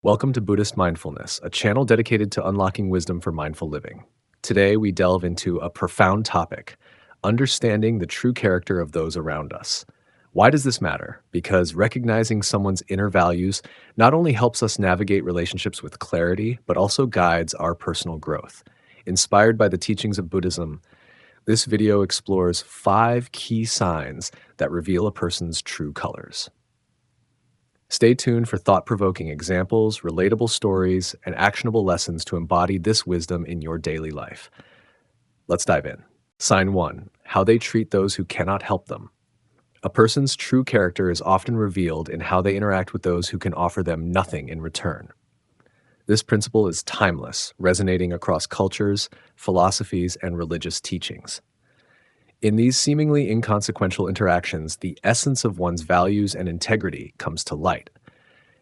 Welcome to Buddhist Mindfulness, a channel dedicated to unlocking wisdom for mindful living. Today, we delve into a profound topic: understanding the true character of those around us. Why does this matter? Because recognizing someone's inner values not only helps us navigate relationships with clarity, but also guides our personal growth. Inspired by the teachings of Buddhism, this video explores 5 key signs that reveal a person's true colors. Stay tuned for thought-provoking examples, relatable stories, and actionable lessons to embody this wisdom in your daily life. Let's dive in. Sign 1: how they treat those who cannot help them. A person's true character is often revealed in how they interact with those who can offer them nothing in return. This principle is timeless, resonating across cultures, philosophies, and religious teachings. In these seemingly inconsequential interactions, the essence of one's values and integrity comes to light.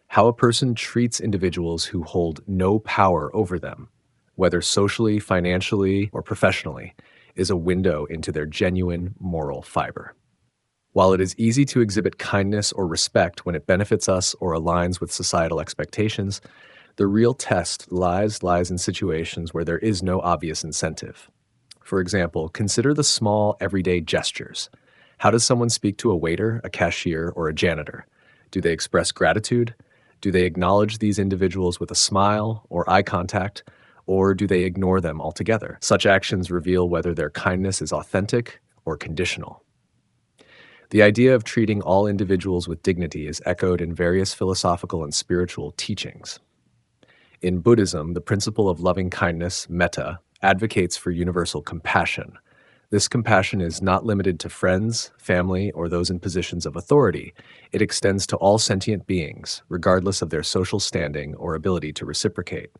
How a person treats individuals who hold no power over them, whether socially, financially, or professionally, is a window into their genuine moral fiber. While it is easy to exhibit kindness or respect when it benefits us or aligns with societal expectations, the real test lies in situations where there is no obvious incentive. For example, consider the small, everyday gestures. How does someone speak to a waiter, a cashier, or a janitor? Do they express gratitude? Do they acknowledge these individuals with a smile or eye contact, or do they ignore them altogether? Such actions reveal whether their kindness is authentic or conditional. The idea of treating all individuals with dignity is echoed in various philosophical and spiritual teachings. In Buddhism, the principle of loving kindness, metta, advocates for universal compassion. This compassion is not limited to friends, family, or those in positions of authority. It extends to all sentient beings, regardless of their social standing or ability to reciprocate.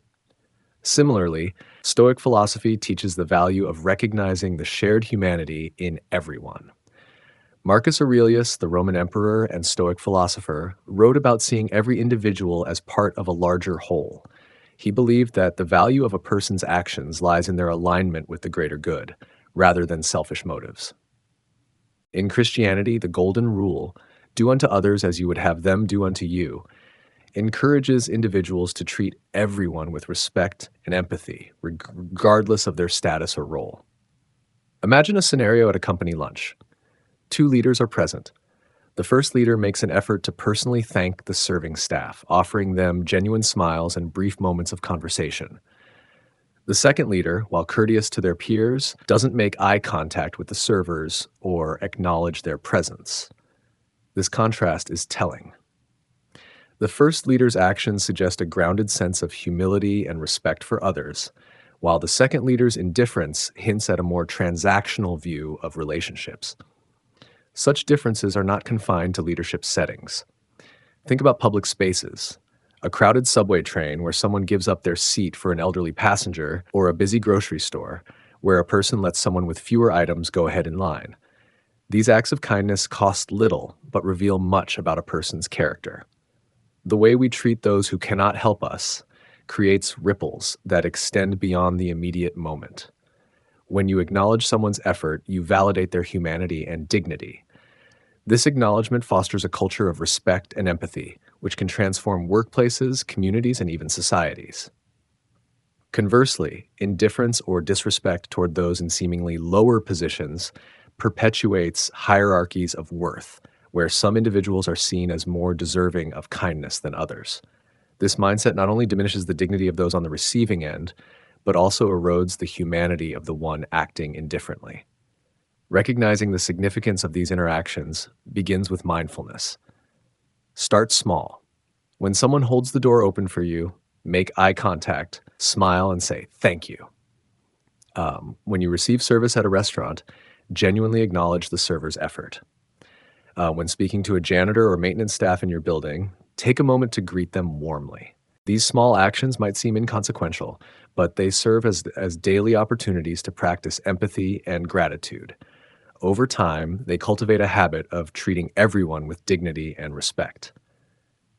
Similarly, Stoic philosophy teaches the value of recognizing the shared humanity in everyone. Marcus Aurelius, the Roman emperor and Stoic philosopher, wrote about seeing every individual as part of a larger whole. He believed that the value of a person's actions lies in their alignment with the greater good, rather than selfish motives. In Christianity, the Golden Rule, do unto others as you would have them do unto you, encourages individuals to treat everyone with respect and empathy, regardless of their status or role. Imagine a scenario at a company lunch. 2 leaders are present. The first leader makes an effort to personally thank the serving staff, offering them genuine smiles and brief moments of conversation. The second leader, while courteous to their peers, doesn't make eye contact with the servers or acknowledge their presence. This contrast is telling. The first leader's actions suggest a grounded sense of humility and respect for others, while the second leader's indifference hints at a more transactional view of relationships. Such differences are not confined to leadership settings. Think about public spaces. A crowded subway train where someone gives up their seat for an elderly passenger, or a busy grocery store where a person lets someone with fewer items go ahead in line. These acts of kindness cost little, but reveal much about a person's character. The way we treat those who cannot help us creates ripples that extend beyond the immediate moment. When you acknowledge someone's effort, you validate their humanity and dignity. This acknowledgement fosters a culture of respect and empathy, which can transform workplaces, communities, and even societies. Conversely, indifference or disrespect toward those in seemingly lower positions perpetuates hierarchies of worth, where some individuals are seen as more deserving of kindness than others. This mindset not only diminishes the dignity of those on the receiving end, but also erodes the humanity of the one acting indifferently. Recognizing the significance of these interactions begins with mindfulness. Start small. When someone holds the door open for you, make eye contact, smile, and say, "Thank you." When you receive service at a restaurant, genuinely acknowledge the server's effort. When speaking to a janitor or maintenance staff in your building, take a moment to greet them warmly. These small actions might seem inconsequential, but they serve as daily opportunities to practice empathy and gratitude. Over time, they cultivate a habit of treating everyone with dignity and respect.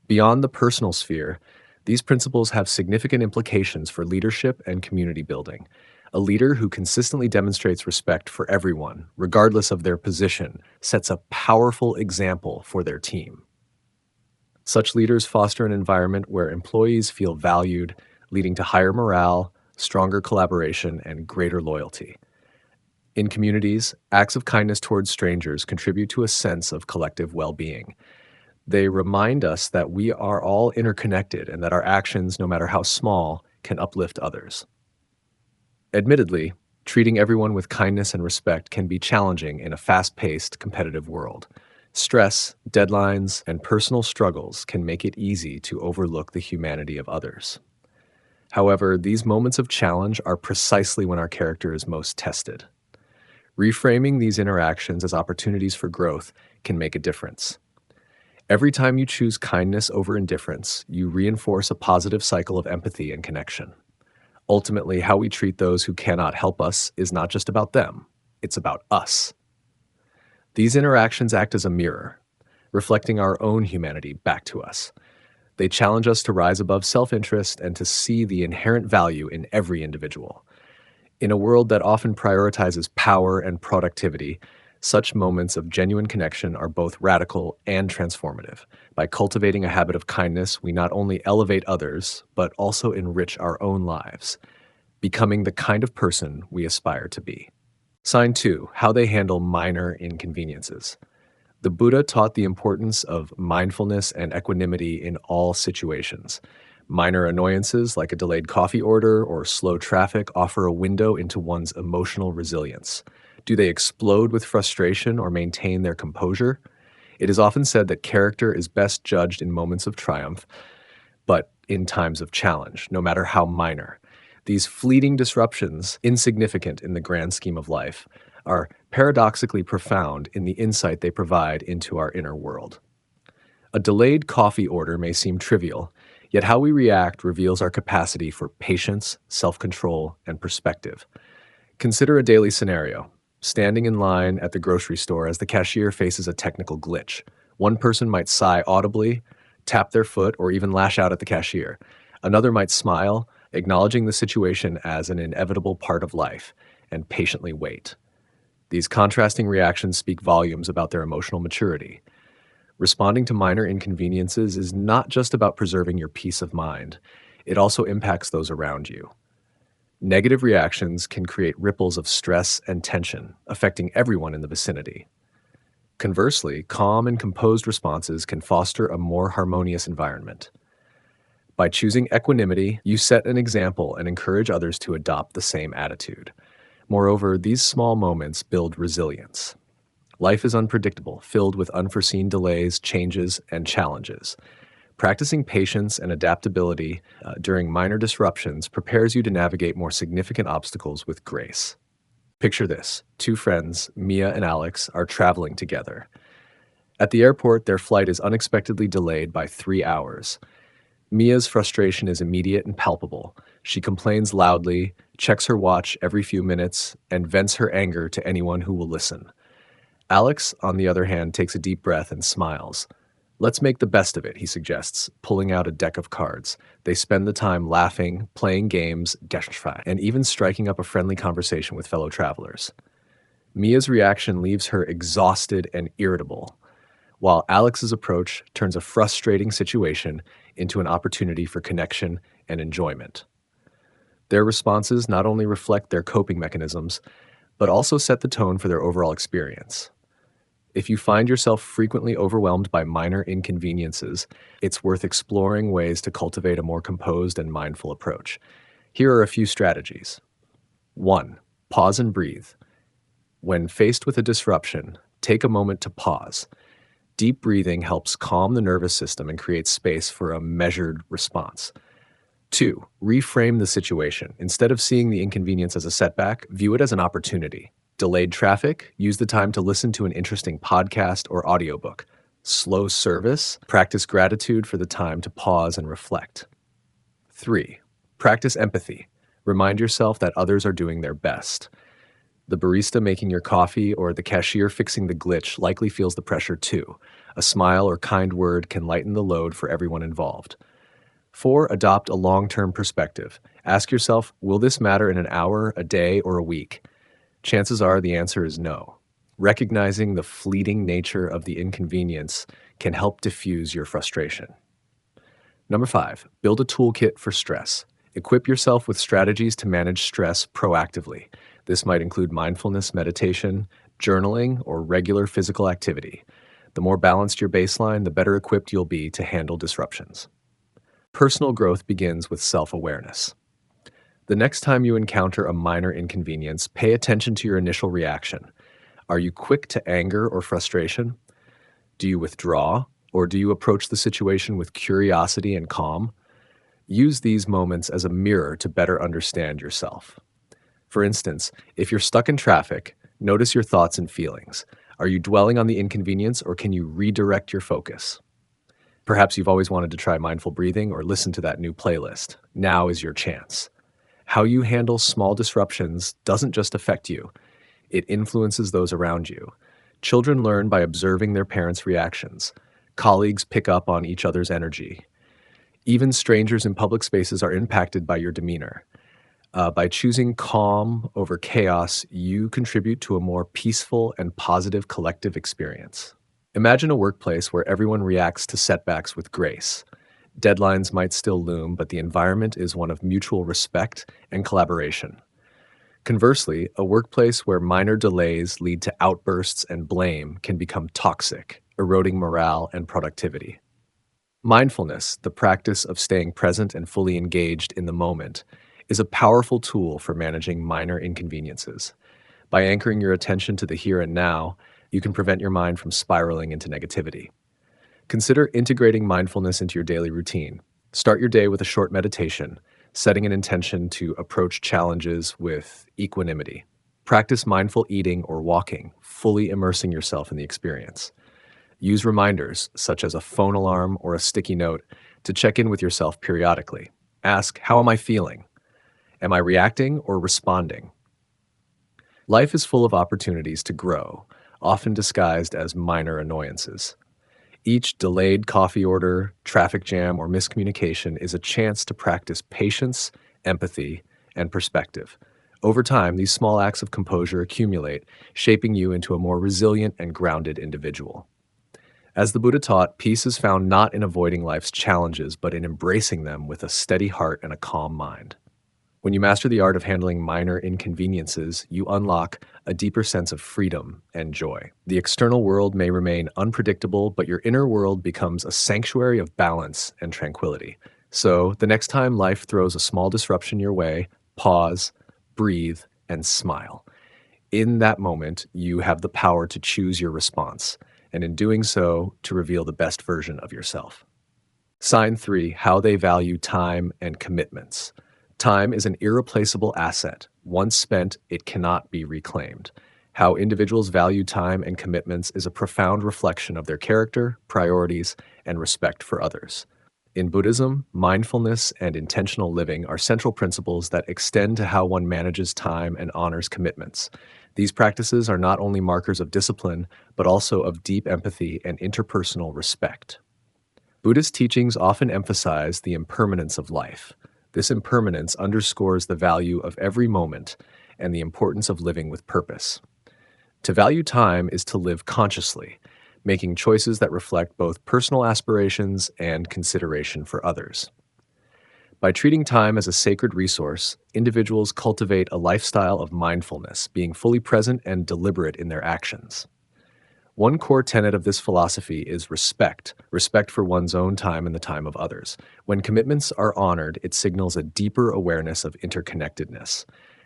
Beyond the personal sphere, these principles have significant implications for leadership and community building. A leader who consistently demonstrates respect for everyone, regardless of their position, sets a powerful example for their team. Such leaders foster an environment where employees feel valued, leading to higher morale, stronger collaboration, and greater loyalty. In communities, acts of kindness towards strangers contribute to a sense of collective well being. They remind us that we are all interconnected and that our actions, no matter how small, can uplift others. Admittedly, treating everyone with kindness and respect can be challenging in a fast paced, competitive world. Stress, deadlines, and personal struggles can make it easy to overlook the humanity of others. However, these moments of challenge are precisely when our character is most tested. Reframing these interactions as opportunities for growth can make a difference. Every time you choose kindness over indifference, you reinforce a positive cycle of empathy and connection. Ultimately, how we treat those who cannot help us is not just about them, it's about us. These interactions act as a mirror, reflecting our own humanity back to us. They challenge us to rise above self-interest and to see the inherent value in every individual. In a world that often prioritizes power and productivity, such moments of genuine connection are both radical and transformative. By cultivating a habit of kindness, we not only elevate others, but also enrich our own lives, becoming the kind of person we aspire to be. Sign 2, how they handle minor inconveniences. The Buddha taught the importance of mindfulness and equanimity in all situations. Minor annoyances like a delayed coffee order or slow traffic offer a window into one's emotional resilience. Do they explode with frustration or maintain their composure? It is often said that character is best judged in moments of triumph, but in times of challenge, no matter how minor. These fleeting disruptions, insignificant in the grand scheme of life, are paradoxically profound in the insight they provide into our inner world. A delayed coffee order may seem trivial, yet how we react reveals our capacity for patience, self-control, and perspective. Consider a daily scenario. Standing in line at the grocery store as the cashier faces a technical glitch. One person might sigh audibly, tap their foot, or even lash out at the cashier. Another might smile, acknowledging the situation as an inevitable part of life, and patiently wait. These contrasting reactions speak volumes about their emotional maturity. Responding to minor inconveniences is not just about preserving your peace of mind. It also impacts those around you. Negative reactions can create ripples of stress and tension, affecting everyone in the vicinity. Conversely, calm and composed responses can foster a more harmonious environment. By choosing equanimity, you set an example and encourage others to adopt the same attitude. Moreover, these small moments build resilience. Life is unpredictable, filled with unforeseen delays, changes, and challenges. Practicing patience and adaptability during minor disruptions prepares you to navigate more significant obstacles with grace. Picture this. Two friends, Mia and Alex, are traveling together. At the airport, their flight is unexpectedly delayed by 3 hours. Mia's frustration is immediate and palpable. She complains loudly, checks her watch every few minutes, and vents her anger to anyone who will listen. Alex, on the other hand, takes a deep breath and smiles. "Let's make the best of it," he suggests, pulling out a deck of cards. They spend the time laughing, playing games, and even striking up a friendly conversation with fellow travelers. Mia's reaction leaves her exhausted and irritable, while Alex's approach turns a frustrating situation into an opportunity for connection and enjoyment. Their responses not only reflect their coping mechanisms, but also set the tone for their overall experience. If you find yourself frequently overwhelmed by minor inconveniences, it's worth exploring ways to cultivate a more composed and mindful approach. Here are a few strategies. 1. Pause and breathe. When faced with a disruption, take a moment to pause. Deep breathing helps calm the nervous system and create space for a measured response. 2. Reframe the situation. Instead of seeing the inconvenience as a setback, view it as an opportunity. Delayed traffic? Use the time to listen to an interesting podcast or audiobook. Slow service? Practice gratitude for the time to pause and reflect. 3. Practice empathy. Remind yourself that others are doing their best. The barista making your coffee or the cashier fixing the glitch likely feels the pressure too. A smile or kind word can lighten the load for everyone involved. 4. Adopt a long-term perspective. Ask yourself, will this matter in an hour, a day, or a week? Chances are the answer is no. Recognizing the fleeting nature of the inconvenience can help diffuse your frustration. Number 5, build a toolkit for stress. Equip yourself with strategies to manage stress proactively. This might include mindfulness meditation, journaling, or regular physical activity. The more balanced your baseline, the better equipped you'll be to handle disruptions. Personal growth begins with self-awareness. The next time you encounter a minor inconvenience, pay attention to your initial reaction. Are you quick to anger or frustration? Do you withdraw, or do you approach the situation with curiosity and calm? Use these moments as a mirror to better understand yourself. For instance, if you're stuck in traffic, notice your thoughts and feelings. Are you dwelling on the inconvenience, or can you redirect your focus? Perhaps you've always wanted to try mindful breathing or listen to that new playlist. Now is your chance. How you handle small disruptions doesn't just affect you, it influences those around you. Children learn by observing their parents' reactions. Colleagues pick up on each other's energy. Even strangers in public spaces are impacted by your demeanor. By choosing calm over chaos, you contribute to a more peaceful and positive collective experience. Imagine a workplace where everyone reacts to setbacks with grace. Deadlines might still loom, but the environment is one of mutual respect and collaboration. Conversely, a workplace where minor delays lead to outbursts and blame can become toxic, eroding morale and productivity. Mindfulness, the practice of staying present and fully engaged in the moment, is a powerful tool for managing minor inconveniences. By anchoring your attention to the here and now, you can prevent your mind from spiraling into negativity. Consider integrating mindfulness into your daily routine. Start your day with a short meditation, setting an intention to approach challenges with equanimity. Practice mindful eating or walking, fully immersing yourself in the experience. Use reminders, such as a phone alarm or a sticky note, to check in with yourself periodically. Ask, how am I feeling? Am I reacting or responding? Life is full of opportunities to grow, often disguised as minor annoyances. Each delayed coffee order, traffic jam, or miscommunication is a chance to practice patience, empathy, and perspective. Over time, these small acts of composure accumulate, shaping you into a more resilient and grounded individual. As the Buddha taught, peace is found not in avoiding life's challenges, but in embracing them with a steady heart and a calm mind. When you master the art of handling minor inconveniences, you unlock a deeper sense of freedom and joy. The external world may remain unpredictable, but your inner world becomes a sanctuary of balance and tranquility. So, the next time life throws a small disruption your way, pause, breathe, and smile. In that moment, you have the power to choose your response, and in doing so, to reveal the best version of yourself. Sign 3, how they value time and commitments. Time is an irreplaceable asset. Once spent, it cannot be reclaimed. How individuals value time and commitments is a profound reflection of their character, priorities, and respect for others. In Buddhism, mindfulness and intentional living are central principles that extend to how one manages time and honors commitments. These practices are not only markers of discipline, but also of deep empathy and interpersonal respect. Buddhist teachings often emphasize the impermanence of life. This impermanence underscores the value of every moment and the importance of living with purpose. To value time is to live consciously, making choices that reflect both personal aspirations and consideration for others. By treating time as a sacred resource, individuals cultivate a lifestyle of mindfulness, being fully present and deliberate in their actions. One core tenet of this philosophy is respect for one's own time and the time of others. When commitments are honored, it signals a deeper awareness of interconnectedness.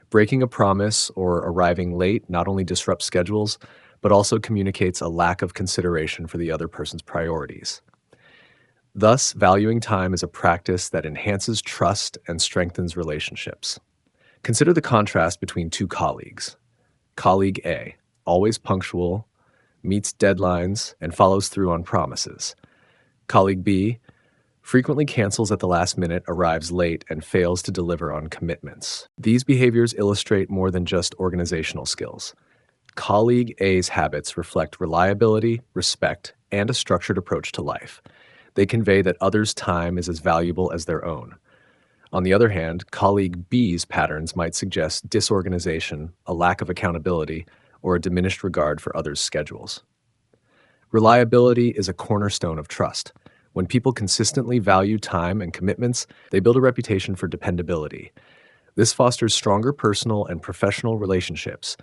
Breaking a promise or arriving late not only disrupts schedules, but also communicates a lack of consideration for the other person's priorities. Thus, valuing time is a practice that enhances trust and strengthens relationships. Consider the contrast between two colleagues. Colleague A, always punctual, meets deadlines, and follows through on promises. Colleague B frequently cancels at the last minute, arrives late, and fails to deliver on commitments. These behaviors illustrate more than just organizational skills. Colleague A's habits reflect reliability, respect, and a structured approach to life. They convey that others' time is as valuable as their own. On the other hand, colleague B's patterns might suggest disorganization, a lack of accountability, or a diminished regard for others' schedules. Reliability is a cornerstone of trust. When people consistently value time and commitments, they build a reputation for dependability. This fosters stronger personal and professional relationships.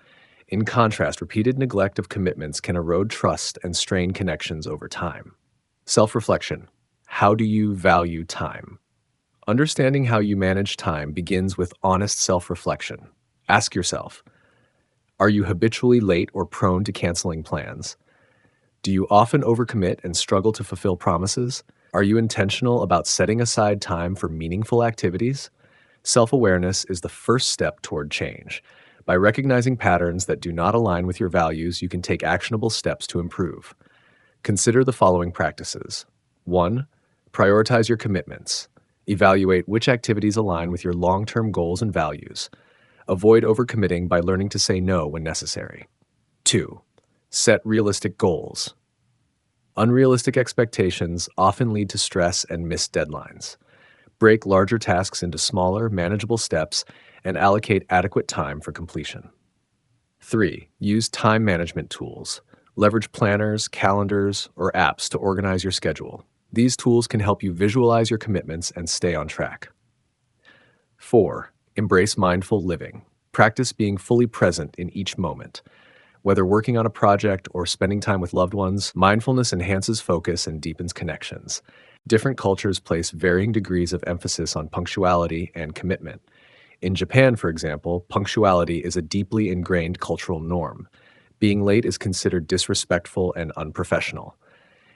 In contrast, repeated neglect of commitments can erode trust and strain connections over time. Self reflection. How do you value time? Understanding how you manage time begins with honest self reflection. Ask yourself, are you habitually late or prone to canceling plans? Do you often overcommit and struggle to fulfill promises? Are you intentional about setting aside time for meaningful activities? Self awareness is the first step toward change. By recognizing patterns that do not align with your values, you can take actionable steps to improve. Consider the following practices. 1. Prioritize your commitments. Evaluate which activities align with your long term goals and values. Avoid overcommitting by learning to say no when necessary. 2. Set realistic goals. Unrealistic expectations often lead to stress and missed deadlines. Break larger tasks into smaller, manageable steps and allocate adequate time for completion. 3. Use time management tools. Leverage planners, calendars, or apps to organize your schedule. These tools can help you visualize your commitments and stay on track. 4. Embrace mindful living. Practice being fully present in each moment. Whether working on a project or spending time with loved ones, mindfulness enhances focus and deepens connections. Different cultures place varying degrees of emphasis on punctuality and commitment. In Japan, for example, punctuality is a deeply ingrained cultural norm. Being late is considered disrespectful and unprofessional.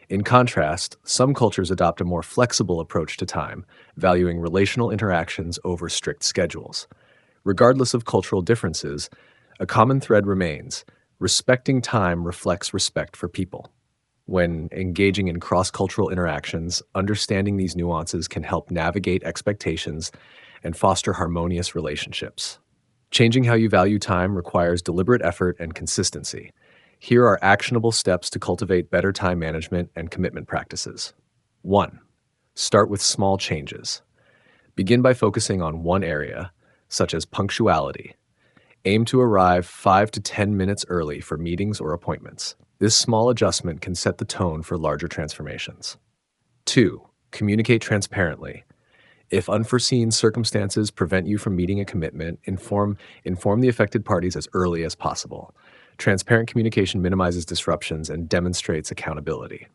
In contrast, some cultures adopt a more flexible approach to time, valuing relational interactions over strict schedules. Regardless of cultural differences, a common thread remains. Respecting time reflects respect for people. When engaging in cross-cultural interactions, understanding these nuances can help navigate expectations and foster harmonious relationships. Changing how you value time requires deliberate effort and consistency. Here are actionable steps to cultivate better time management and commitment practices. 1. Start with small changes. Begin by focusing on one area, such as punctuality. Aim to arrive 5 to 10 minutes early for meetings or appointments. This small adjustment can set the tone for larger transformations. 2. Communicate transparently. If unforeseen circumstances prevent you from meeting a commitment, inform the affected parties as early as possible. Transparent communication minimizes disruptions and demonstrates accountability.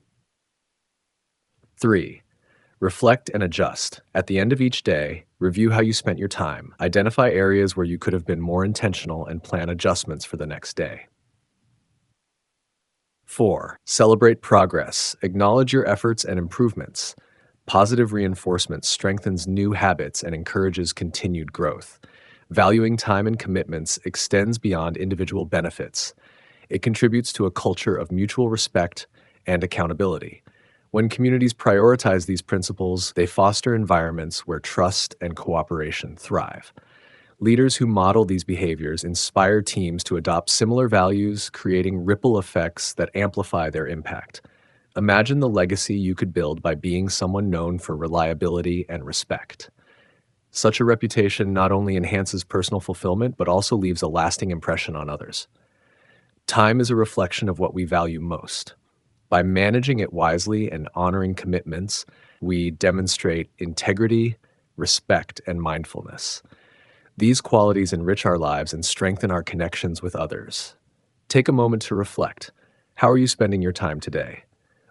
3. Reflect and adjust. At the end of each day, review how you spent your time. Identify areas where you could have been more intentional and plan adjustments for the next day. 4. Celebrate progress. Acknowledge your efforts and improvements. Positive reinforcement strengthens new habits and encourages continued growth. Valuing time and commitments extends beyond individual benefits. It contributes to a culture of mutual respect and accountability. When communities prioritize these principles, they foster environments where trust and cooperation thrive. Leaders who model these behaviors inspire teams to adopt similar values, creating ripple effects that amplify their impact. Imagine the legacy you could build by being someone known for reliability and respect. Such a reputation not only enhances personal fulfillment, but also leaves a lasting impression on others. Time is a reflection of what we value most. By managing it wisely and honoring commitments, we demonstrate integrity, respect, and mindfulness. These qualities enrich our lives and strengthen our connections with others. Take a moment to reflect. How are you spending your time today?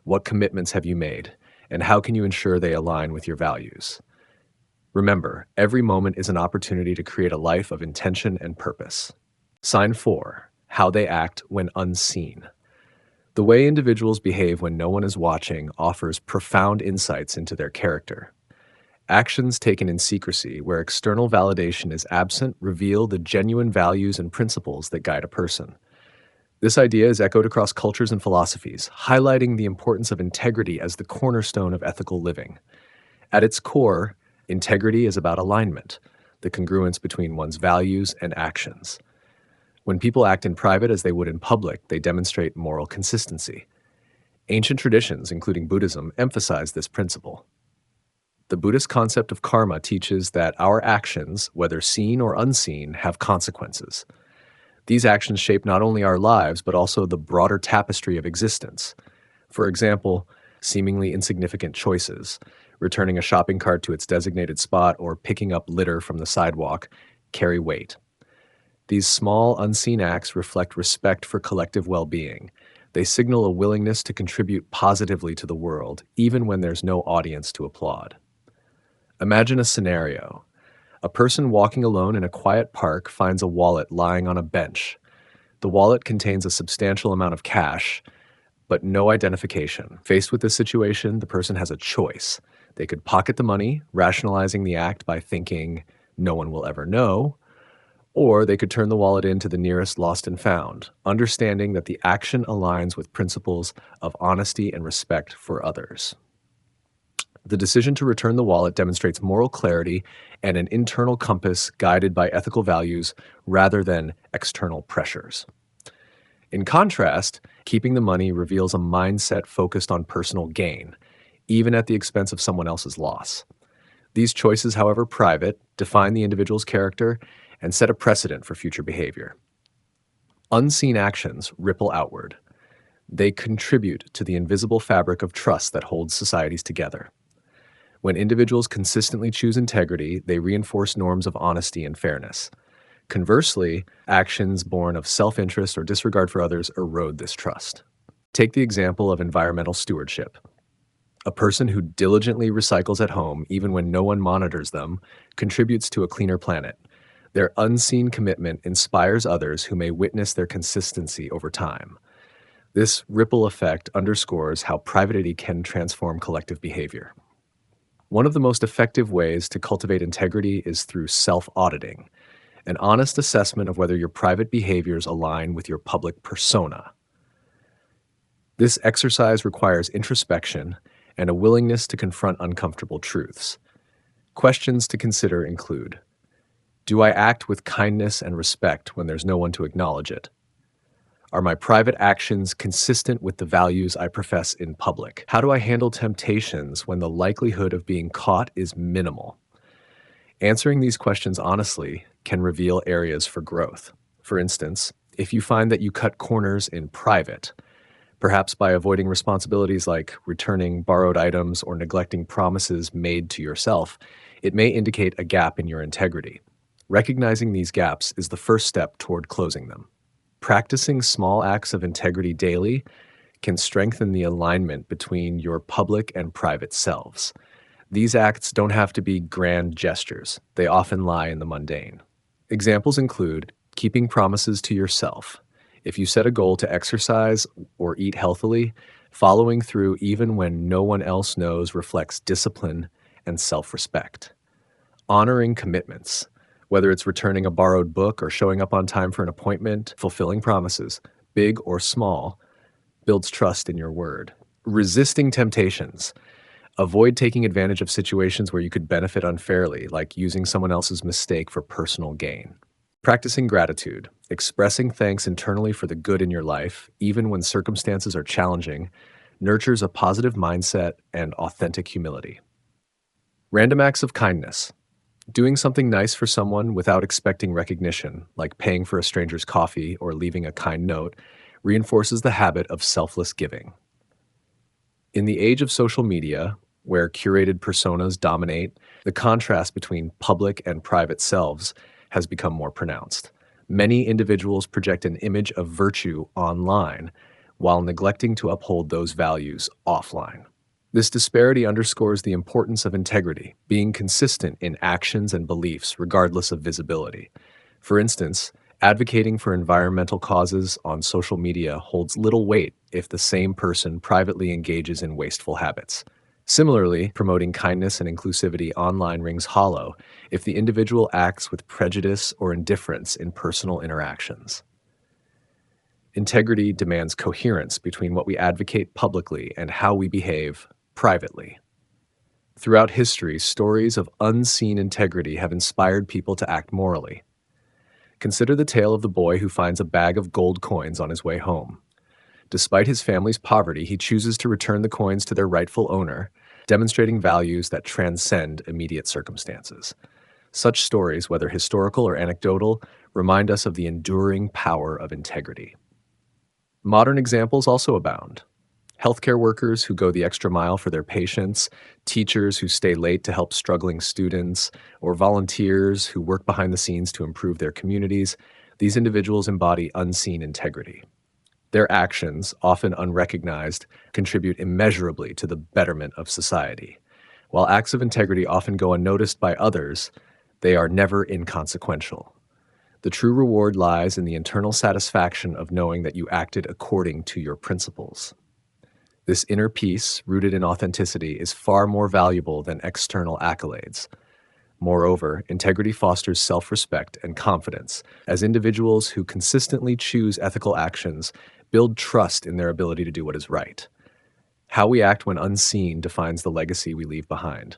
What commitments have you made? And how can you ensure they align with your values? Remember, every moment is an opportunity to create a life of intention and purpose. Sign 4. How they act when unseen. The way individuals behave when no one is watching offers profound insights into their character. Actions taken in secrecy, where external validation is absent, reveal the genuine values and principles that guide a person. This idea is echoed across cultures and philosophies, highlighting the importance of integrity as the cornerstone of ethical living. At its core, integrity is about alignment, the congruence between one's values and actions. When people act in private as they would in public, they demonstrate moral consistency. Ancient traditions, including Buddhism, emphasize this principle. The Buddhist concept of karma teaches that our actions, whether seen or unseen, have consequences. These actions shape not only our lives, but also the broader tapestry of existence. For example, seemingly insignificant choices, returning a shopping cart to its designated spot or picking up litter from the sidewalk, carry weight. These small, unseen acts reflect respect for collective well being. They signal a willingness to contribute positively to the world, even when there's no audience to applaud. Imagine a scenario. A person walking alone in a quiet park finds a wallet lying on a bench. The wallet contains a substantial amount of cash, but no identification. Faced with this situation, the person has a choice. They could pocket the money, rationalizing the act by thinking, no one will ever know, or they could turn the wallet in to the nearest lost and found, understanding that the action aligns with principles of honesty and respect for others. The decision to return the wallet demonstrates moral clarity and an internal compass guided by ethical values rather than external pressures. In contrast, keeping the money reveals a mindset focused on personal gain, even at the expense of someone else's loss. These choices, however private, define the individual's character and set a precedent for future behavior. Unseen actions ripple outward. They contribute to the invisible fabric of trust that holds societies together. When individuals consistently choose integrity, they reinforce norms of honesty and fairness. Conversely, actions born of self-interest or disregard for others erode this trust. Take the example of environmental stewardship. A person who diligently recycles at home, even when no one monitors them, contributes to a cleaner planet. Their unseen commitment inspires others who may witness their consistency over time. This ripple effect underscores how privacy can transform collective behavior. One of the most effective ways to cultivate integrity is through self-auditing, an honest assessment of whether your private behaviors align with your public persona. This exercise requires introspection and a willingness to confront uncomfortable truths. Questions to consider include: do I act with kindness and respect when there's no one to acknowledge it? Are my private actions consistent with the values I profess in public? How do I handle temptations when the likelihood of being caught is minimal? Answering these questions honestly can reveal areas for growth. For instance, if you find that you cut corners in private, perhaps by avoiding responsibilities like returning borrowed items or neglecting promises made to yourself, it may indicate a gap in your integrity. Recognizing these gaps is the first step toward closing them. Practicing small acts of integrity daily can strengthen the alignment between your public and private selves. These acts don't have to be grand gestures. They often lie in the mundane. Examples include keeping promises to yourself. If you set a goal to exercise or eat healthily, following through even when no one else knows reflects discipline and self-respect. Honoring commitments. Whether it's returning a borrowed book or showing up on time for an appointment, fulfilling promises, big or small, builds trust in your word. Resisting temptations. Avoid taking advantage of situations where you could benefit unfairly, like using someone else's mistake for personal gain. Practicing gratitude. Expressing thanks internally for the good in your life, even when circumstances are challenging, nurtures a positive mindset and authentic humility. Random acts of kindness. Doing something nice for someone without expecting recognition, like paying for a stranger's coffee or leaving a kind note, reinforces the habit of selfless giving. In the age of social media, where curated personas dominate, the contrast between public and private selves has become more pronounced. Many individuals project an image of virtue online while neglecting to uphold those values offline. This disparity underscores the importance of integrity, being consistent in actions and beliefs regardless of visibility. For instance, advocating for environmental causes on social media holds little weight if the same person privately engages in wasteful habits. Similarly, promoting kindness and inclusivity online rings hollow if the individual acts with prejudice or indifference in personal interactions. Integrity demands coherence between what we advocate publicly and how we behave privately. Throughout history, stories of unseen integrity have inspired people to act morally. Consider the tale of the boy who finds a bag of gold coins on his way home. Despite his family's poverty, he chooses to return the coins to their rightful owner, demonstrating values that transcend immediate circumstances. Such stories, whether historical or anecdotal, remind us of the enduring power of integrity. Modern examples also abound. Healthcare workers who go the extra mile for their patients, teachers who stay late to help struggling students, or volunteers who work behind the scenes to improve their communities, these individuals embody unseen integrity. Their actions, often unrecognized, contribute immeasurably to the betterment of society. While acts of integrity often go unnoticed by others, they are never inconsequential. The true reward lies in the internal satisfaction of knowing that you acted according to your principles. This inner peace, rooted in authenticity, is far more valuable than external accolades. Moreover, integrity fosters self-respect and confidence, as individuals who consistently choose ethical actions build trust in their ability to do what is right. How we act when unseen defines the legacy we leave behind.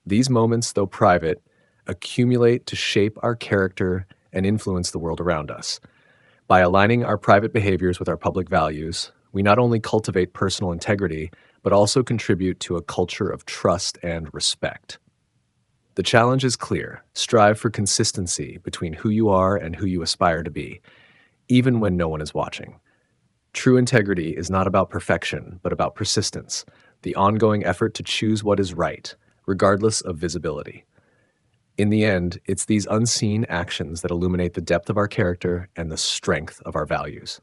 These moments, though private, accumulate to shape our character and influence the world around us. By aligning our private behaviors with our public values, we not only cultivate personal integrity, but also contribute to a culture of trust and respect. The challenge is clear. Strive for consistency between who you are and who you aspire to be, even when no one is watching. True integrity is not about perfection, but about persistence, the ongoing effort to choose what is right, regardless of visibility. In the end, it's these unseen actions that illuminate the depth of our character and the strength of our values.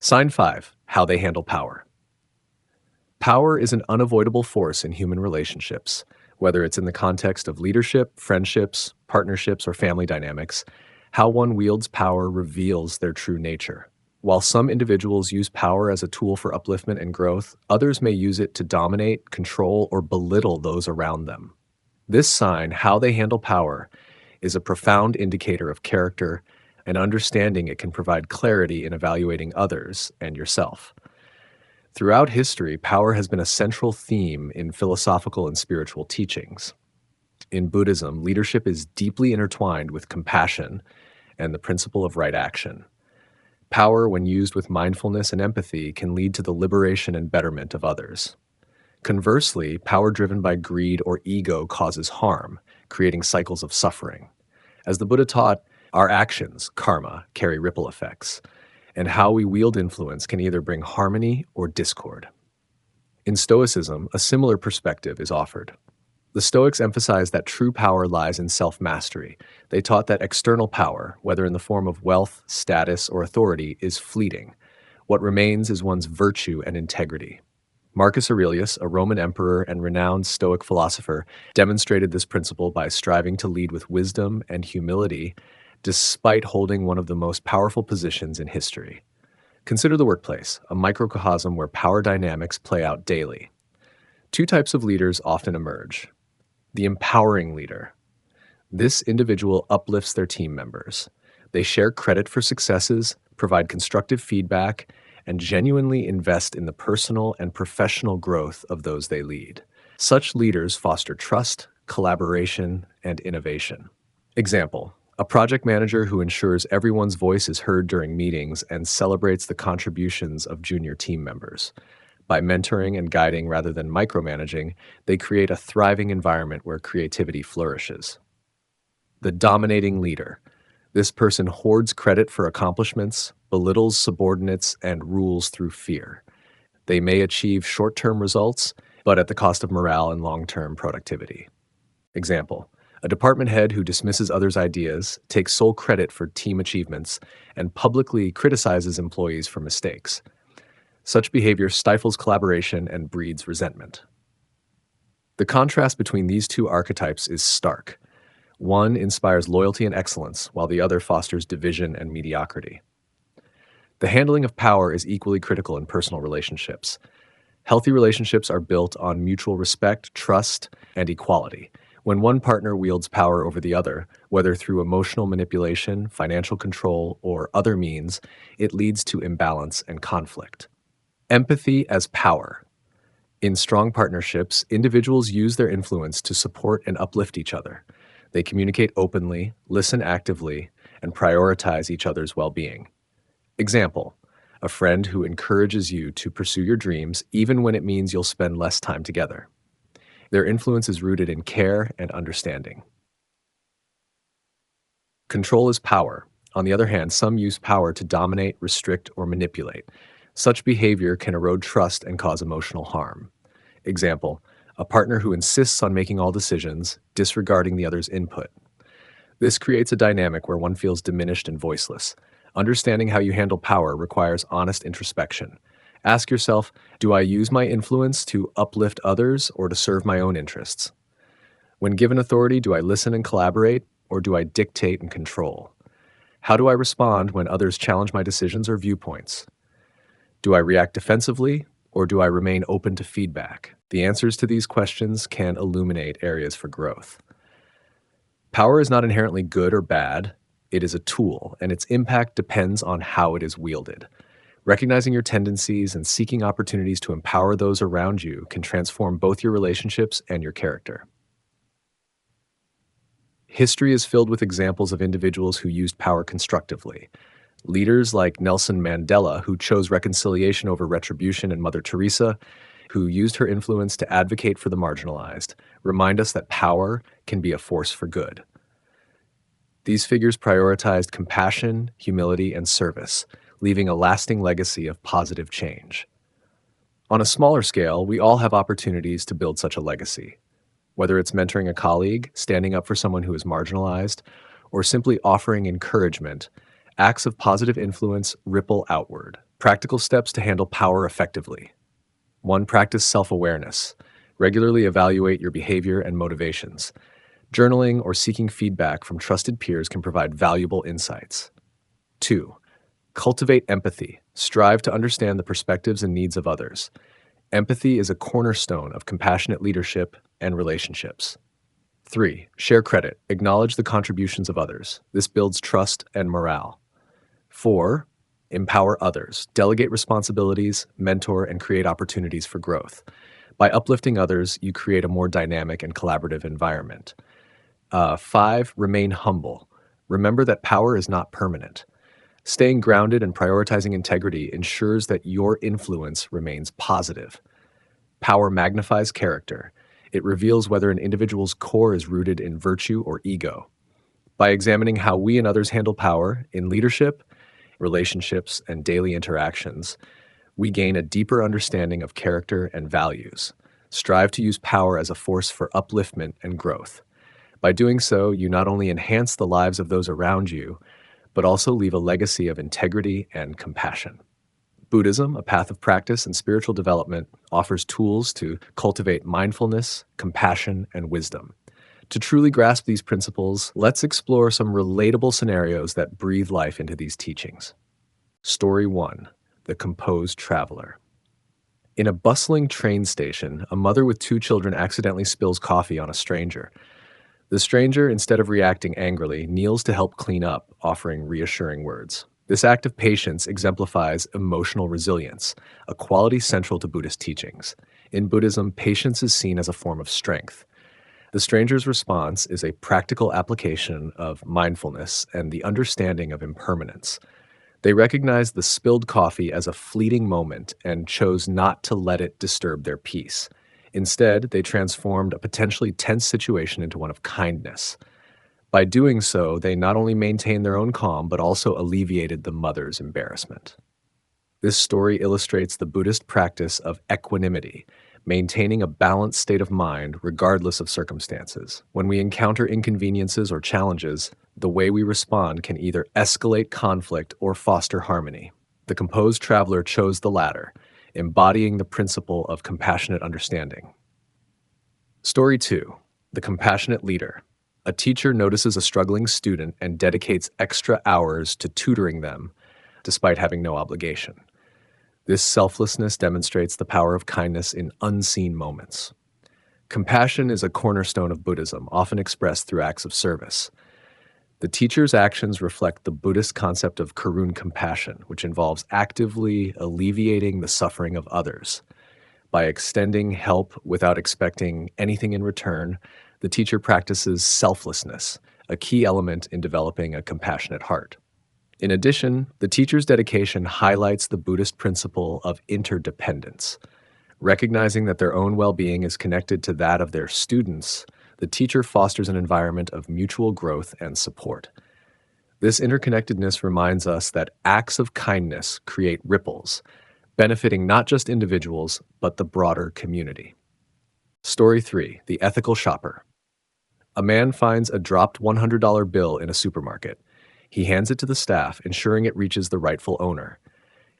Sign 5. How they handle power. Power is an unavoidable force in human relationships, whether it's in the context of leadership, friendships, partnerships, or family dynamics. How one wields power reveals their true nature. While some individuals use power as a tool for upliftment and growth, others may use it to dominate, control, or belittle those around them. This sign, how they handle power, is a profound indicator of character, and understanding it can provide clarity in evaluating others and yourself. Throughout history, power has been a central theme in philosophical and spiritual teachings. In Buddhism, leadership is deeply intertwined with compassion and the principle of right action. Power, when used with mindfulness and empathy, can lead to the liberation and betterment of others. Conversely, power driven by greed or ego causes harm, creating cycles of suffering. As the Buddha taught, our actions, karma, carry ripple effects, and how we wield influence can either bring harmony or discord. In Stoicism, a similar perspective is offered. The Stoics emphasized that true power lies in self-mastery. They taught that external power, whether in the form of wealth, status, or authority, is fleeting. What remains is one's virtue and integrity. Marcus Aurelius, a Roman emperor and renowned Stoic philosopher, demonstrated this principle by striving to lead with wisdom and humility, despite holding one of the most powerful positions in history. Consider the workplace, a microcosm where power dynamics play out daily. Two types of leaders often emerge. The empowering leader. This individual uplifts their team members. They share credit for successes, provide constructive feedback, and genuinely invest in the personal and professional growth of those they lead. Such leaders foster trust, collaboration, and innovation. Example: a project manager who ensures everyone's voice is heard during meetings and celebrates the contributions of junior team members. By mentoring and guiding rather than micromanaging, they create a thriving environment where creativity flourishes. The dominating leader. This person hoards credit for accomplishments, belittles subordinates, and rules through fear. They may achieve short-term results, but at the cost of morale and long-term productivity. Example: a department head who dismisses others' ideas, takes sole credit for team achievements, and publicly criticizes employees for mistakes. Such behavior stifles collaboration and breeds resentment. The contrast between these two archetypes is stark. One inspires loyalty and excellence, while the other fosters division and mediocrity. The handling of power is equally critical in personal relationships. Healthy relationships are built on mutual respect, trust, and equality. When one partner wields power over the other, whether through emotional manipulation, financial control, or other means, it leads to imbalance and conflict. Empathy as power. In strong partnerships, individuals use their influence to support and uplift each other. They communicate openly, listen actively, and prioritize each other's well-being. Example: a friend who encourages you to pursue your dreams even when it means you'll spend less time together. Their influence is rooted in care and understanding. Control is power. On the other hand, some use power to dominate, restrict, or manipulate. Such behavior can erode trust and cause emotional harm. Example, a partner who insists on making all decisions, disregarding the other's input. This creates a dynamic where one feels diminished and voiceless. Understanding how you handle power requires honest introspection. Ask yourself, do I use my influence to uplift others or to serve my own interests? When given authority, do I listen and collaborate, or do I dictate and control? How do I respond when others challenge my decisions or viewpoints? Do I react defensively, or do I remain open to feedback? The answers to these questions can illuminate areas for growth. Power is not inherently good or bad. It is a tool, and its impact depends on how it is wielded. Recognizing your tendencies and seeking opportunities to empower those around you can transform both your relationships and your character. History is filled with examples of individuals who used power constructively. Leaders like Nelson Mandela, who chose reconciliation over retribution, and Mother Teresa, who used her influence to advocate for the marginalized, remind us that power can be a force for good. These figures prioritized compassion, humility, and service, leaving a lasting legacy of positive change. On a smaller scale, we all have opportunities to build such a legacy. Whether it's mentoring a colleague, standing up for someone who is marginalized, or simply offering encouragement, acts of positive influence ripple outward. Practical steps to handle power effectively. 1. Practice self-awareness. Regularly evaluate your behavior and motivations. Journaling or seeking feedback from trusted peers can provide valuable insights. 2. Cultivate empathy. Strive to understand the perspectives and needs of others. Empathy is a cornerstone of compassionate leadership and relationships. 3. Share credit. Acknowledge the contributions of others. This builds trust and morale. 4. Empower others. Delegate responsibilities, mentor, and create opportunities for growth. By uplifting others, you create a more dynamic and collaborative environment. 5. Remain humble. Remember that power is not permanent. Staying grounded and prioritizing integrity ensures that your influence remains positive. Power magnifies character. It reveals whether an individual's core is rooted in virtue or ego. By examining how we and others handle power in leadership, relationships, and daily interactions, we gain a deeper understanding of character and values. Strive to use power as a force for upliftment and growth. By doing so, you not only enhance the lives of those around you, but also leave a legacy of integrity and compassion. Buddhism, a path of practice and spiritual development, offers tools to cultivate mindfulness, compassion, and wisdom. To truly grasp these principles, let's explore some relatable scenarios that breathe life into these teachings. Story 1. The Composed Traveler. In a bustling train station, a mother with 2 children accidentally spills coffee on a stranger. The stranger, instead of reacting angrily, kneels to help clean up, offering reassuring words. This act of patience exemplifies emotional resilience, a quality central to Buddhist teachings. In Buddhism, patience is seen as a form of strength. The stranger's response is a practical application of mindfulness and the understanding of impermanence. They recognized the spilled coffee as a fleeting moment and chose not to let it disturb their peace. Instead, they transformed a potentially tense situation into one of kindness. By doing so, they not only maintained their own calm, but also alleviated the mother's embarrassment. This story illustrates the Buddhist practice of equanimity, maintaining a balanced state of mind regardless of circumstances. When we encounter inconveniences or challenges, the way we respond can either escalate conflict or foster harmony. The composed traveler chose the latter, embodying the principle of compassionate understanding. Story 2. The Compassionate Leader. A teacher notices a struggling student and dedicates extra hours to tutoring them, despite having no obligation. This selflessness demonstrates the power of kindness in unseen moments. Compassion is a cornerstone of Buddhism, often expressed through acts of service. The teacher's actions reflect the Buddhist concept of karun compassion, which involves actively alleviating the suffering of others. By extending help without expecting anything in return, the teacher practices selflessness, a key element in developing a compassionate heart. In addition, the teacher's dedication highlights the Buddhist principle of interdependence. Recognizing that their own well-being is connected to that of their students, the teacher fosters an environment of mutual growth and support. This interconnectedness reminds us that acts of kindness create ripples, benefiting not just individuals, but the broader community. Story 3: The Ethical Shopper. A man finds a dropped $100 bill in a supermarket. He hands it to the staff, ensuring it reaches the rightful owner.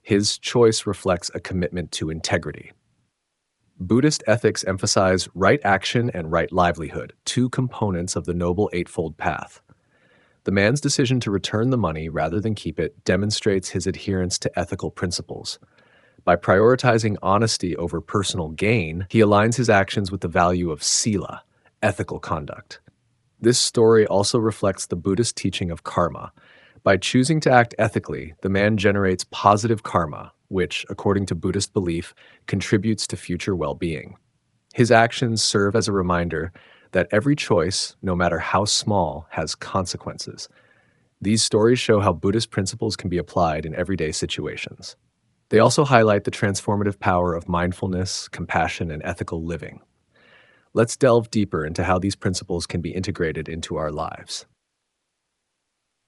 His choice reflects a commitment to integrity. Buddhist ethics emphasize right action and right livelihood, two components of the Noble Eightfold Path. The man's decision to return the money rather than keep it demonstrates his adherence to ethical principles. By prioritizing honesty over personal gain, he aligns his actions with the value of sila, ethical conduct. This story also reflects the Buddhist teaching of karma. By choosing to act ethically, the man generates positive karma, which, according to Buddhist belief, contributes to future well-being. His actions serve as a reminder that every choice, no matter how small, has consequences. These stories show how Buddhist principles can be applied in everyday situations. They also highlight the transformative power of mindfulness, compassion, and ethical living. Let's delve deeper into how these principles can be integrated into our lives.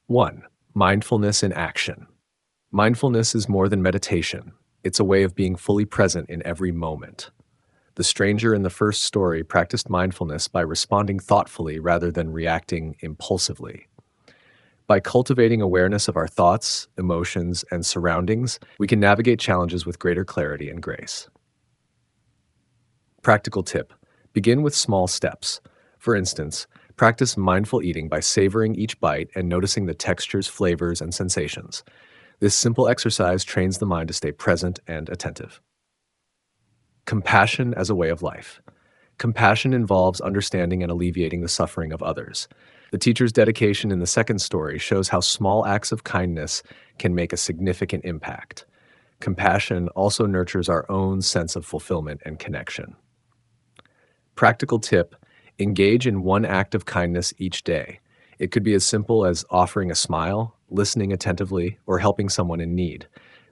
1. Mindfulness in action. Mindfulness is more than meditation. It's a way of being fully present in every moment. The stranger in the first story practiced mindfulness by responding thoughtfully rather than reacting impulsively. By cultivating awareness of our thoughts, emotions, and surroundings, we can navigate challenges with greater clarity and grace. Practical tip: begin with small steps. For instance, practice mindful eating by savoring each bite and noticing the textures, flavors, and sensations. This simple exercise trains the mind to stay present and attentive. Compassion as a way of life. Compassion involves understanding and alleviating the suffering of others. The teacher's dedication in the second story shows how small acts of kindness can make a significant impact. Compassion also nurtures our own sense of fulfillment and connection. Practical tip: engage in one act of kindness each day. It could be as simple as offering a smile, listening attentively, or helping someone in need.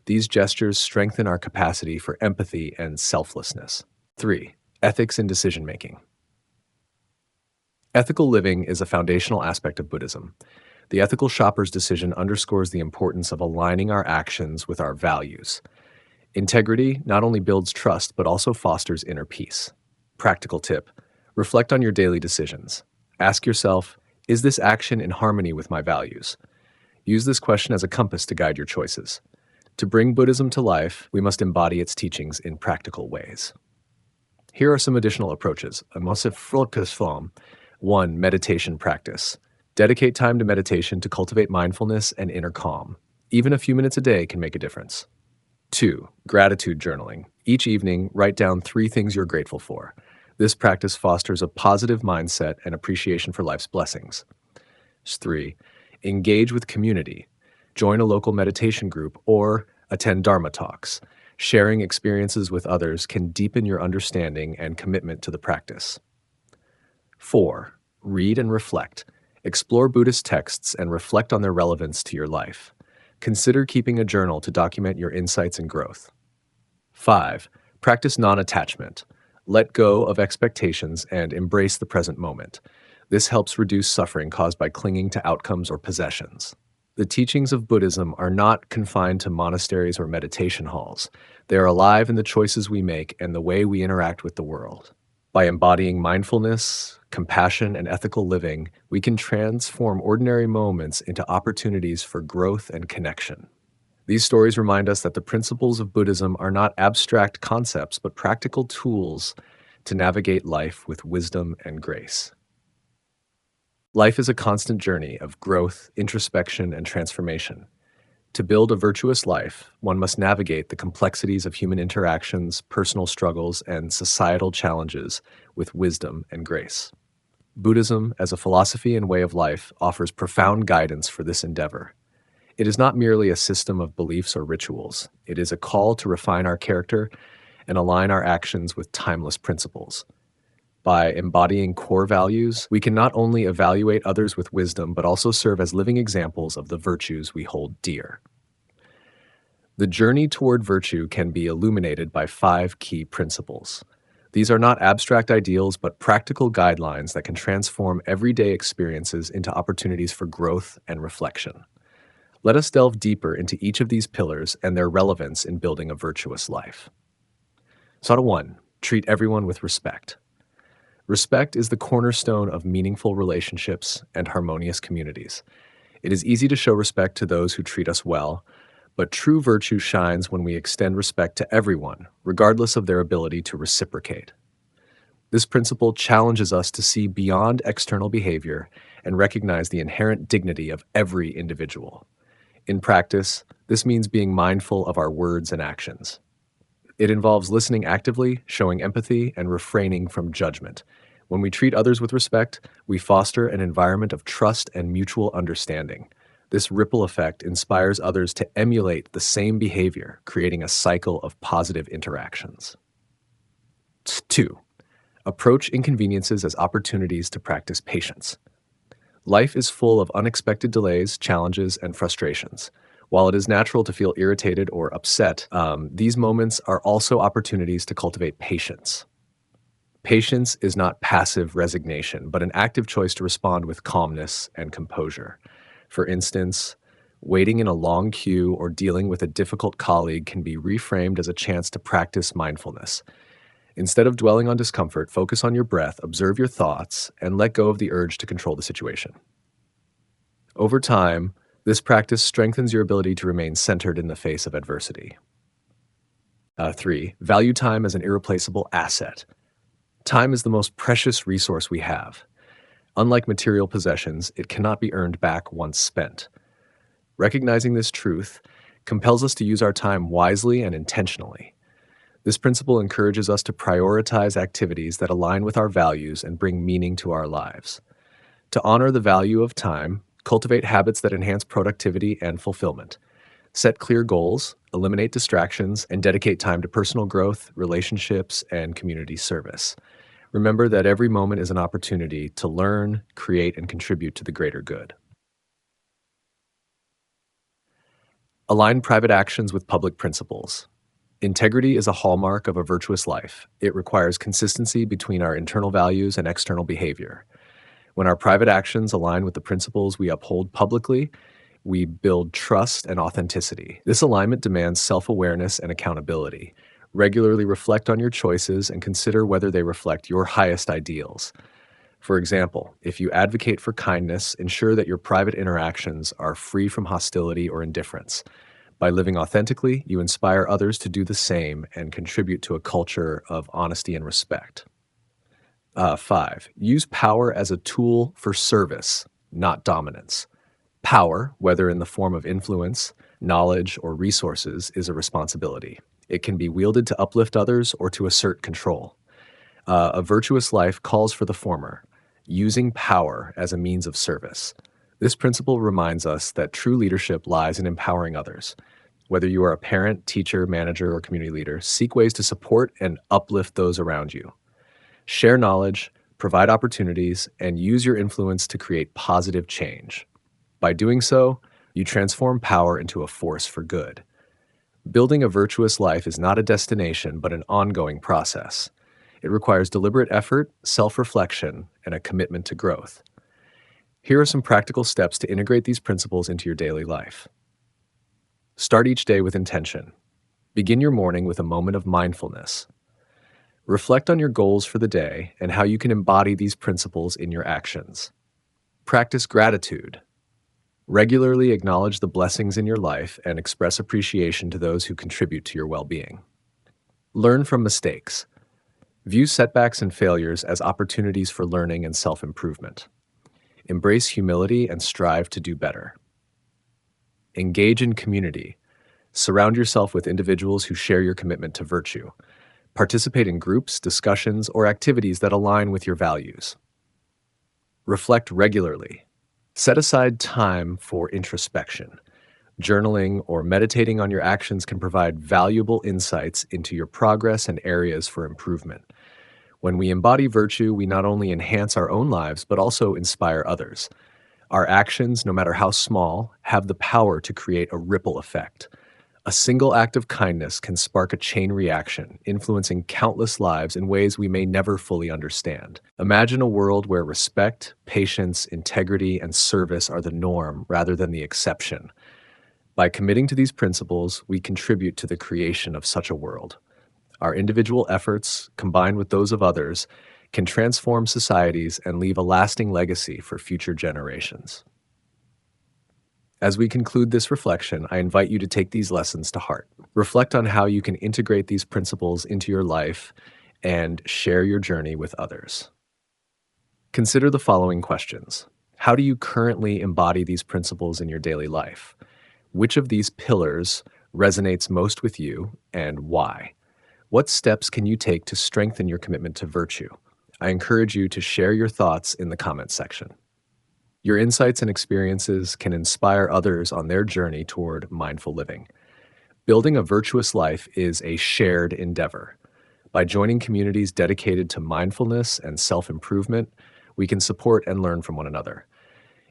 These gestures strengthen our capacity for empathy and selflessness. 3. Ethics in decision-making. Ethical living is a foundational aspect of Buddhism. The ethical shopper's decision underscores the importance of aligning our actions with our values. Integrity not only builds trust, but also fosters inner peace. Practical tip: reflect on your daily decisions. Ask yourself, is this action in harmony with my values? Use this question as a compass to guide your choices. To bring Buddhism to life, we must embody its teachings in practical ways. Here are some additional approaches. 1. Meditation practice. Dedicate time to meditation to cultivate mindfulness and inner calm. Even a few minutes a day can make a difference. 2. Gratitude journaling. Each evening, write down 3 things you're grateful for. This practice fosters a positive mindset and appreciation for life's blessings. 3. Engage with community. Join a local meditation group or attend Dharma talks. Sharing experiences with others can deepen your understanding and commitment to the practice. 4. Read and reflect. Explore Buddhist texts and reflect on their relevance to your life. Consider keeping a journal to document your insights and growth. 5. Practice non-attachment. Let go of expectations and embrace the present moment. This helps reduce suffering caused by clinging to outcomes or possessions. The teachings of Buddhism are not confined to monasteries or meditation halls. They are alive in the choices we make and the way we interact with the world. By embodying mindfulness, compassion, and ethical living, we can transform ordinary moments into opportunities for growth and connection. These stories remind us that the principles of Buddhism are not abstract concepts, but practical tools to navigate life with wisdom and grace. Life is a constant journey of growth, introspection, and transformation. To build a virtuous life, one must navigate the complexities of human interactions, personal struggles, and societal challenges with wisdom and grace. Buddhism, as a philosophy and way of life, offers profound guidance for this endeavor. It is not merely a system of beliefs or rituals. It is a call to refine our character and align our actions with timeless principles. By embodying core values, we can not only evaluate others with wisdom, but also serve as living examples of the virtues we hold dear. The journey toward virtue can be illuminated by 5 key principles. These are not abstract ideals, but practical guidelines that can transform everyday experiences into opportunities for growth and reflection. Let us delve deeper into each of these pillars and their relevance in building a virtuous life. So, 1, treat everyone with respect. Respect is the cornerstone of meaningful relationships and harmonious communities. It is easy to show respect to those who treat us well, but true virtue shines when we extend respect to everyone, regardless of their ability to reciprocate. This principle challenges us to see beyond external behavior and recognize the inherent dignity of every individual. In practice, this means being mindful of our words and actions. It involves listening actively, showing empathy, and refraining from judgment. When we treat others with respect, we foster an environment of trust and mutual understanding. This ripple effect inspires others to emulate the same behavior, creating a cycle of positive interactions. 2. Approach inconveniences as opportunities to practice patience. Life is full of unexpected delays, challenges, and frustrations. While it is natural to feel irritated or upset, these moments are also opportunities to cultivate patience. Patience is not passive resignation, but an active choice to respond with calmness and composure. For instance, waiting in a long queue or dealing with a difficult colleague can be reframed as a chance to practice mindfulness. Instead of dwelling on discomfort, focus on your breath, observe your thoughts, and let go of the urge to control the situation. Over time, this practice strengthens your ability to remain centered in the face of adversity. 3. Value time as an irreplaceable asset. Time is the most precious resource we have. Unlike material possessions, it cannot be earned back once spent. Recognizing this truth compels us to use our time wisely and intentionally. This principle encourages us to prioritize activities that align with our values and bring meaning to our lives. To honor the value of time, cultivate habits that enhance productivity and fulfillment. Set clear goals, eliminate distractions, and dedicate time to personal growth, relationships, and community service. Remember that every moment is an opportunity to learn, create, and contribute to the greater good. Align private actions with public principles. Integrity is a hallmark of a virtuous life. It requires consistency between our internal values and external behavior. When our private actions align with the principles we uphold publicly, we build trust and authenticity. This alignment demands self-awareness and accountability. Regularly reflect on your choices and consider whether they reflect your highest ideals. For example, if you advocate for kindness, ensure that your private interactions are free from hostility or indifference. By living authentically, you inspire others to do the same and contribute to a culture of honesty and respect. 5. Use power as a tool for service, not dominance. Power, whether in the form of influence, knowledge, or resources, is a responsibility. It can be wielded to uplift others or to assert control. A virtuous life calls for the former, using power as a means of service. This principle reminds us that true leadership lies in empowering others. Whether you are a parent, teacher, manager, or community leader, seek ways to support and uplift those around you. Share knowledge, provide opportunities, and use your influence to create positive change. By doing so, you transform power into a force for good. Building a virtuous life is not a destination, but an ongoing process. It requires deliberate effort, self-reflection, and a commitment to growth. Here are some practical steps to integrate these principles into your daily life. Start each day with intention. Begin your morning with a moment of mindfulness. Reflect on your goals for the day and how you can embody these principles in your actions. Practice gratitude. Regularly acknowledge the blessings in your life and express appreciation to those who contribute to your well-being. Learn from mistakes. View setbacks and failures as opportunities for learning and self-improvement. Embrace humility and strive to do better. Engage in community. Surround yourself with individuals who share your commitment to virtue. Participate in groups, discussions, or activities that align with your values. Reflect regularly. Set aside time for introspection. Journaling or meditating on your actions can provide valuable insights into your progress and areas for improvement. When we embody virtue, we not only enhance our own lives, but also inspire others. Our actions, no matter how small, have the power to create a ripple effect. A single act of kindness can spark a chain reaction, influencing countless lives in ways we may never fully understand. Imagine a world where respect, patience, integrity, and service are the norm rather than the exception. By committing to these principles, we contribute to the creation of such a world. Our individual efforts, combined with those of others, can transform societies and leave a lasting legacy for future generations. As we conclude this reflection, I invite you to take these lessons to heart. Reflect on how you can integrate these principles into your life and share your journey with others. Consider the following questions. How do you currently embody these principles in your daily life? Which of these pillars resonates most with you and why? What steps can you take to strengthen your commitment to virtue? I encourage you to share your thoughts in the comments section. Your insights and experiences can inspire others on their journey toward mindful living. Building a virtuous life is a shared endeavor. By joining communities dedicated to mindfulness and self-improvement, we can support and learn from one another.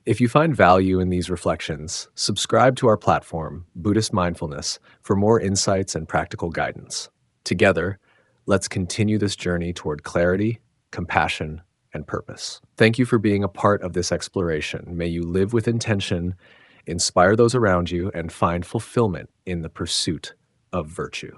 If you find value in these reflections, subscribe to our platform, Buddhist Mindfulness, for more insights and practical guidance. Together, let's continue this journey toward clarity, compassion, and purpose. Thank you for being a part of this exploration. May you live with intention, inspire those around you, and find fulfillment in the pursuit of virtue.